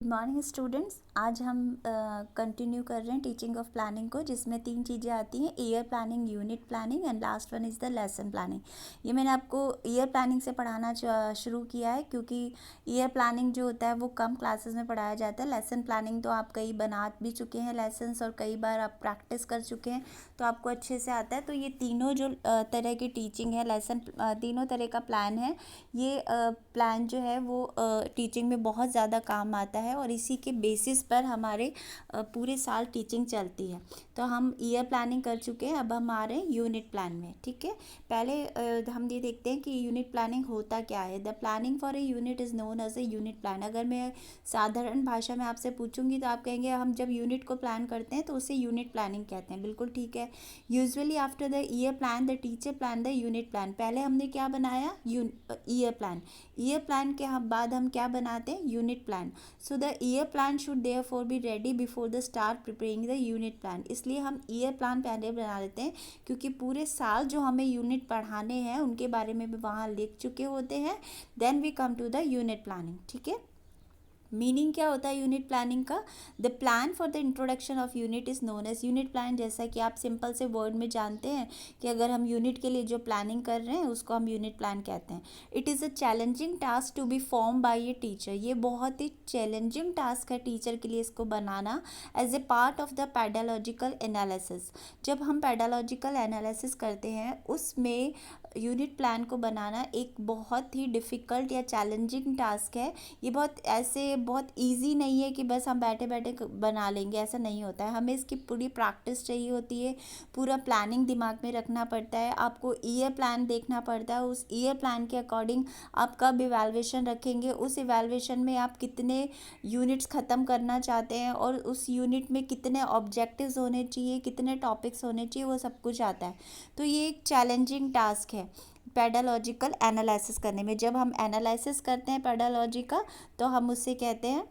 Good morning students. आज हम continue कर रहे हैं टीचिंग ऑफ प्लानिंग को, जिसमें 3 चीज़ें आती हैं: year planning, unit planning and last one is the lesson planning. ये मैंने आपको ईयर प्लानिंग से पढ़ाना शुरू किया है क्योंकि ईयर प्लानिंग जो होता है वो कम क्लासेस में पढ़ाया जाता है। लेसन प्लानिंग तो आप कई बना भी चुके हैं लेसन्स, और कई बार आप प्रैक्टिस कर चुके हैं तो आपको अच्छे से आता है। तो ये तीनों जो तरह की टीचिंग है, लेसन तीनों तरह का प्लान है। ये प्लान जो है वो टीचिंग में बहुत ज़्यादा काम आता है और इसी के बेसिस पर हमारे पूरे साल टीचिंग चलती है। तो हम ईयर प्लानिंग कर चुके हैं, अब हम आ रहे हैं यूनिट प्लान में। ठीक है, पहले हम ये देखते हैं कि यूनिट प्लानिंग होता क्या है। The planning for a unit is known as a unit plan. अगर मैं साधारण भाषा में आपसे पूछूंगी तो आप कहेंगे हम जब यूनिट को प्लान करते हैं तो उसे यूनिट प्लानिंग कहते हैं। बिल्कुल ठीक है। Usually after the year plan the teacher plan the unit plan. पहले हमने क्या बनाया? Year plan. ईयर प्लान के बाद हम क्या बनाते हैं? Unit plan. So the year plan should therefore be ready before the start preparing the unit plan. इसलिए हम ईयर प्लान पहले बना लेते हैं क्योंकि पूरे साल जो हमें यूनिट पढ़ाने हैं उनके बारे में भी वहाँ लिख चुके होते हैं। Then we come to the unit planning. ठीक है, मीनिंग क्या होता है यूनिट प्लानिंग का? The plan for the introduction of unit is known as unit plan. जैसा कि आप सिंपल से वर्ड में जानते हैं कि अगर हम यूनिट के लिए जो प्लानिंग कर रहे हैं उसको हम यूनिट प्लान कहते हैं। It is a challenging task to be form by a teacher. ये बहुत ही चैलेंजिंग टास्क है टीचर के लिए इसको बनाना as a part of the pedagogical analysis. जब हम पेडालॉजिकल एनालिसिस करते हैं उसमें यूनिट प्लान को बनाना एक बहुत ही डिफ़िकल्ट या चैलेंजिंग टास्क है। ये बहुत इजी नहीं है कि बस हम बैठे बैठे बना लेंगे, ऐसा नहीं होता है। हमें इसकी पूरी प्रैक्टिस चाहिए होती है, पूरा प्लानिंग दिमाग में रखना पड़ता है। आपको ईयर प्लान देखना पड़ता है, उस ईयर प्लान के अकॉर्डिंग आप कब इवैल्यूएशन रखेंगे, उस इवैल्यूएशन में आप कितने यूनिट्स ख़त्म करना चाहते हैं और उस यूनिट में कितने ऑब्जेक्टिव्स होने चाहिए, कितने टॉपिक्स होने चाहिए, वो सब कुछ आता है। तो ये एक चैलेंजिंग टास्क है पेडालॉजिकल एनालिसिस करने में। जब हम एनालिसिस करते हैं पेडालॉजी का तो हम उससे कहते हैं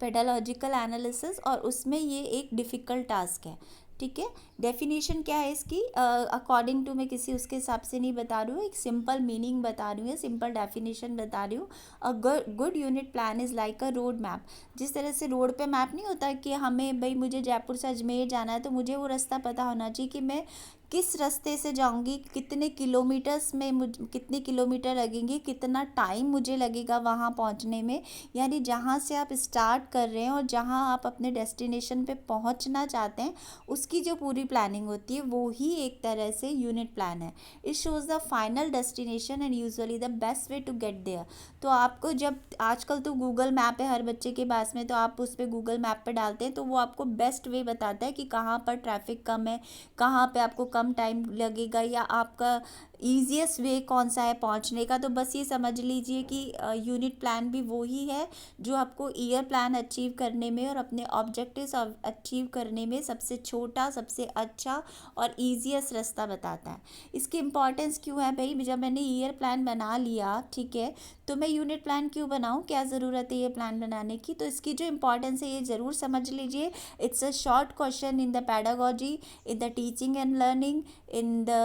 पेडालॉजिकल एनालिसिस, और उसमें ये एक डिफ़िकल्ट टास्क है। ठीक है, डेफिनेशन क्या है इसकी? अकॉर्डिंग टू, मैं किसी उसके हिसाब से नहीं बता रही हूँ, एक सिंपल मीनिंग बता रही हूँ, सिंपल डेफिनेशन बता रही हूँ। A good unit plan is like a road map. जिस तरह से रोड पे मैप नहीं होता कि हमें भाई मुझे जयपुर से अजमेर जाना है तो मुझे वो रास्ता पता होना चाहिए कि मैं किस रास्ते से जाऊंगी, कितने किलोमीटर्स में कितने किलोमीटर लगेंगे, कितना टाइम मुझे लगेगा वहाँ पहुँचने में। यानी जहाँ से आप स्टार्ट कर रहे हैं और जहाँ आप अपने डेस्टिनेशन पे पहुँचना चाहते हैं उसकी जो पूरी प्लानिंग होती है वो ही एक तरह से यूनिट प्लान है। It shows the final destination and usually the best way to get there. तो आपको जब आजकल तो गूगल मैप है हर बच्चे के पास में, तो आप उस पर गूगल मैप पे डालते हैं तो वो आपको बेस्ट वे बताता है कि कहाँ पर ट्रैफिक कम है, कहाँ पे आपको कम टाइम लगेगा, या आपका ईजीएस्ट वे कौन सा है पहुंचने का। तो बस ये समझ लीजिए कि यूनिट प्लान भी वो ही है जो आपको ईयर प्लान अचीव करने में और अपने ऑब्जेक्टिव्स अचीव करने में सबसे छोटा, सबसे अच्छा और ईजीएस्ट रास्ता बताता है। इसकी इम्पॉर्टेंस क्यों है भाई? जब मैंने ईयर प्लान बना लिया, ठीक है, तो मैं यूनिट प्लान क्यों बनाऊं? क्या ज़रूरत है ये प्लान बनाने की? तो इसकी जो इम्पॉर्टेंस है ये ज़रूर समझ लीजिए। It's a short question in the pedagogy, in the teaching and learning, in the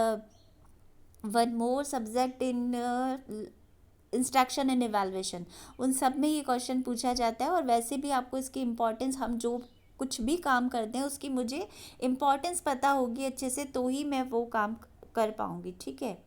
one more subject in instruction and evaluation, उन सब में ये क्वेश्चन पूछा जाता है। और वैसे भी आपको इसकी इम्पोर्टेंस, हम जो कुछ भी काम करते हैं उसकी मुझे इम्पोर्टेंस पता होगी अच्छे से तो ही मैं वो काम कर पाऊँगी। ठीक है,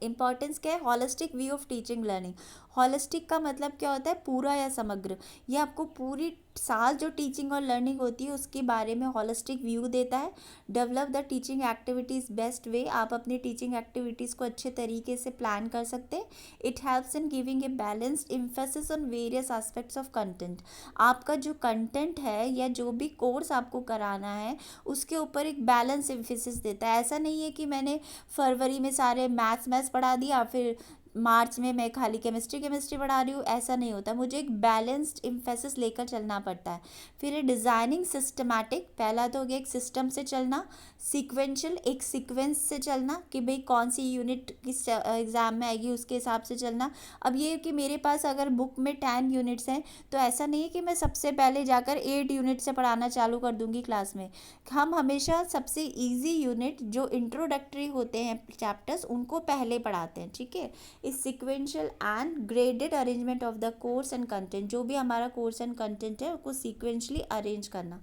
इम्पॉर्टेंस क्या है? Holistic view of teaching learning. Holistic का मतलब क्या होता है? पूरा या समग्र। ये आपको पूरी साल जो टीचिंग और लर्निंग होती है उसके बारे में हॉलिस्टिक व्यू देता है। Develop the teaching activities best way. आप अपनी टीचिंग एक्टिविटीज़ को अच्छे तरीके से प्लान कर सकते हैं। It helps in giving a balanced emphasis on various aspects of content. आपका जो कंटेंट है या जो भी कोर्स आपको कराना है उसके ऊपर एक बैलेंस एम्फेसिस देता है। ऐसा नहीं है कि मैंने फरवरी में सारे मैथ्स पढ़ा दिया, फिर मार्च में मैं खाली केमिस्ट्री पढ़ा रही हूँ, ऐसा नहीं होता। मुझे एक बैलेंस्ड एम्फेसिस लेकर चलना पड़ता है। फिर है डिज़ाइनिंग सिस्टमैटिक। पहला तो हो गया एक सिस्टम से चलना, सीक्वेंशियल एक सीक्वेंस से चलना कि भाई कौन सी यूनिट किस एग्ज़ाम में आएगी उसके हिसाब से चलना। अब ये कि मेरे पास अगर बुक में 10 यूनिट्स हैं तो ऐसा नहीं है कि मैं सबसे पहले जाकर 8 यूनिट से पढ़ाना चालू कर दूँगी क्लास में। हम हमेशा सबसे ईजी यूनिट जो इंट्रोडक्टरी होते हैं चैप्टर्स उनको पहले पढ़ाते हैं। ठीक है, is sequential and graded arrangement of the course and content. जो भी हमारा कोर्स एंड कंटेंट है उसको सीक्वेंशली अरेंज करना।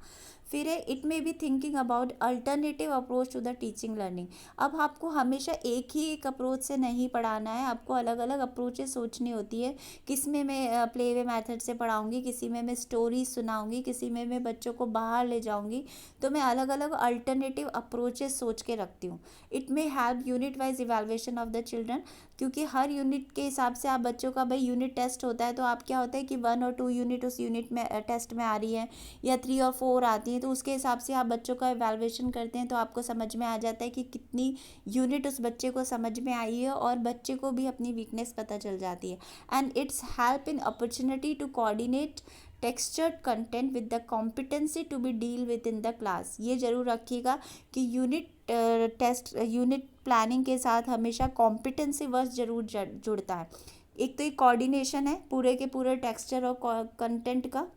फिर है it may be thinking about alternative approach to the teaching learning. अब आपको हमेशा एक अप्रोच से नहीं पढ़ाना है, आपको अलग अलग अप्रोचेस सोचनी होती है। किस में मैं प्ले वे मैथड से पढ़ाऊँगी, किसी में मैं स्टोरी सुनाऊँगी, किसी में मैं बच्चों को बाहर ले जाऊँगी। तो मैं अलग अलग अल्टरनेटिव अप्रोचेस सोच के रखती हूँ। It may help unit wise evaluation of the children, क्योंकि हर यूनिट के हिसाब से आप बच्चों का भाई यूनिट टेस्ट होता है, तो आप क्या होता है कि 1 और 2 यूनिट उस यूनिट में टेस्ट में आ रही है या 3 और 4 आती हैं, तो उसके हिसाब से आप बच्चों का इवैल्यूएशन करते हैं, तो आपको समझ में आ जाता है कि कितनी यूनिट उस बच्चे को समझ में आई है, और बच्चे को भी अपनी वीकनेस पता चल जाती है। And it's help in opportunity to coordinate textured content with the competency to be deal with in the class. ये जरूर रखिएगा कि यूनिट प्लानिंग के साथ हमेशा कॉम्पिटेंसी वर्ड जरूर जुड़ता है। एक तो एक कोऑर्डिनेशन है पूरे के पूरे टेक्सचर और कंटेंट का,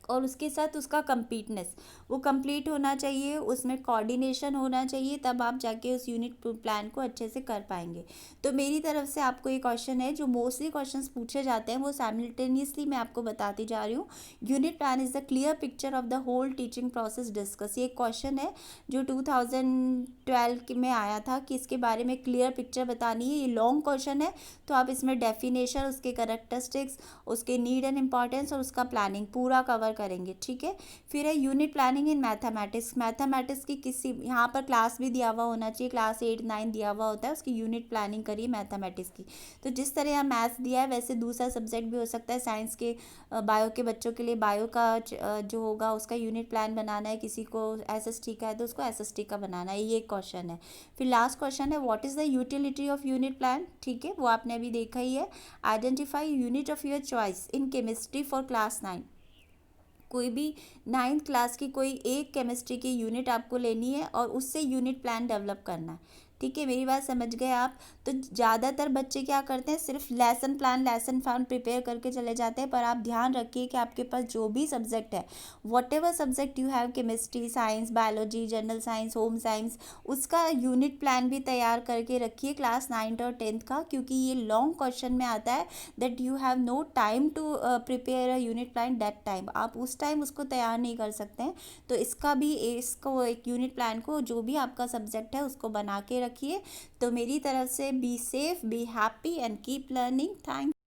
और उसके साथ उसका कंप्लीटनेस, वो कंप्लीट होना चाहिए, उसमें कोऑर्डिनेशन होना चाहिए, तब आप जाके उस यूनिट प्लान को अच्छे से कर पाएंगे। तो मेरी तरफ से आपको ये क्वेश्चन है, जो मोस्टली क्वेश्चंस पूछे जाते हैं वो साइमल्टेनियसली मैं आपको बताती जा रही हूँ। Unit plan is the clear picture of the whole teaching process discuss. ये क्वेश्चन है जो 2012 में आया था कि इसके बारे में क्लियर पिक्चर बतानी है। ये लॉन्ग क्वेश्चन है, तो आप इसमें डेफिनेशन, उसके कैरेक्टरिस्टिक्स, उसके नीड एंड इम्पॉर्टेंस और उसका प्लानिंग पूरा कवर करेंगे, ठीक है। फिर है unit planning in mathematics. Mathematics की किसी यहाँ पर क्लास भी दिया हुआ होना चाहिए, क्लास 8 9 दिया हुआ होता है, उसकी यूनिट प्लानिंग करिए मैथमेटिक्स की। तो जिस तरह यहाँ मैथ्स दिया है वैसे दूसरा सब्जेक्ट भी हो सकता है। साइंस के बायो के बच्चों के लिए बायो का जो होगा उसका यूनिट प्लान बनाना है, किसी को एसएसटी का है तो उसको एसएसटी का बनाना है, ये एक क्वेश्चन है। फिर लास्ट क्वेश्चन है what is the utility of unit plan, ठीक है, वो आपने अभी देखा ही है। Identify unit of your choice in chemistry for class 9। कोई भी 9th क्लास की कोई एक केमिस्ट्री की यूनिट आपको लेनी है और उससे यूनिट प्लान डेवलप करना है, ठीक है। मेरी बात समझ गए आप। तो ज़्यादातर बच्चे क्या करते हैं, सिर्फ लेसन प्लान प्रिपेयर करके चले जाते हैं, पर आप ध्यान रखिए कि आपके पास जो भी सब्जेक्ट है, what ever subject you have, chemistry, science, biology, general science, home science, उसका यूनिट प्लान भी तैयार करके रखिए क्लास 9th और 10th का, क्योंकि ये लॉन्ग क्वेश्चन में आता है that you have no time to prepare a unit plan that time. आप उस टाइम उसको तैयार नहीं कर सकते हैं, तो इसको एक यूनिट प्लान को जो भी आपका सब्जेक्ट है उसको बना के रखिए। तो मेरी तरफ से be safe, be happy and keep learning. Thank